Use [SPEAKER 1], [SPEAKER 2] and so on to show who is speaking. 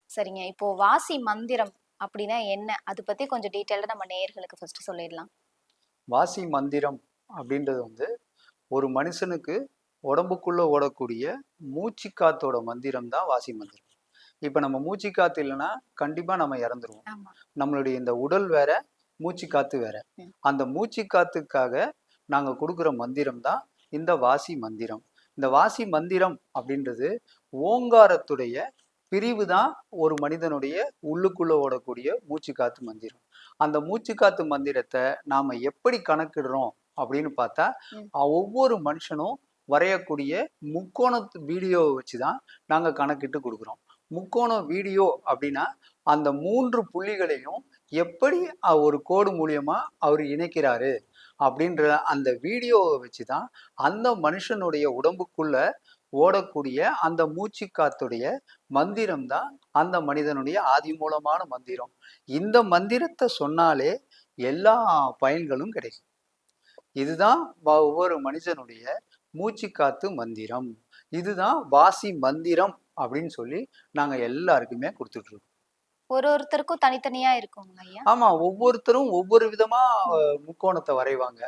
[SPEAKER 1] சரிங்க. இப்போ வாசி மந்திரம் அப்படின்னா என்ன? அது பத்தி கொஞ்சம் டீட்டெயில்டா நம்ம நேயர்களுக்கு ஃபர்ஸ்ட் சொல்லிடலாம்.
[SPEAKER 2] வாசி மந்திரம் அப்படின்றது வந்து ஒரு மனுஷனுக்கு உடம்புக்குள்ள ஓடக்கூடிய மூச்சு காத்தோட மந்திரம் தான் வாசி மந்திரம். இப்ப நம்ம மூச்சு காத்து இல்லைன்னா கண்டிப்பா நம்ம இறந்துருவோம்.
[SPEAKER 1] ஆமா.
[SPEAKER 2] நம்மளுடைய இந்த உடல் வேற, மூச்சு காத்து வேற.
[SPEAKER 1] ம்.
[SPEAKER 2] அந்த மூச்சு காத்துக்காக நாங்க கொடுக்குற மந்திரம் தான் இந்த வாசி மந்திரம். இந்த வாசி மந்திரம் அப்படின்றது ஓங்காரத்துடைய பிரிவு தான் ஒரு மனிதனுடைய உள்ளுக்குள்ள ஓடக்கூடிய மூச்சு காத்து மந்திரம். அந்த மூச்சு காத்து மந்திரத்தை நாம எப்படி கணக்கிடுறோம் அப்படின்னு பார்த்தா,
[SPEAKER 1] ம்.
[SPEAKER 2] ஒவ்வொரு மனுஷனும் வரையக்கூடிய முக்கோணத்து வீடியோவை வச்சு தான் நாங்க கணக்கிட்டு கொடுக்குறோம். முக்கோண வீடியோ அப்படின்னா அந்த 3 புள்ளிகளையும் எப்படி ஒரு கோடு மூலியமா அவர் இணைக்கிறாரு அப்படின்ற அந்த வீடியோவை வச்சு தான் அந்த மனுஷனுடைய உடம்புக்குள்ள ஓடக்கூடிய அந்த மூச்சு காத்துடைய மந்திரம் தான் அந்த மனிதனுடைய ஆதி மூலமான மந்திரம். இந்த மந்திரத்தை சொன்னாலே எல்லா பயன்களும் கிடைக்கும். இதுதான் ஒவ்வொரு மனிதனுடைய மூச்சு காத்து மந்திரம். இதுதான் வாசி மந்திரம் அப்படின்னு சொல்லி நாங்க எல்லாருக்குமே கொடுத்துட்டு இருக்கோம்.
[SPEAKER 1] ஒருத்தருக்கும் தனித்தனியா இருக்குங்களா ஐயா?
[SPEAKER 2] ஆமா, ஒவ்வொருத்தரும் ஒவ்வொரு விதமா
[SPEAKER 1] ம்.
[SPEAKER 2] முக்கோணத்தை வரைவாங்க.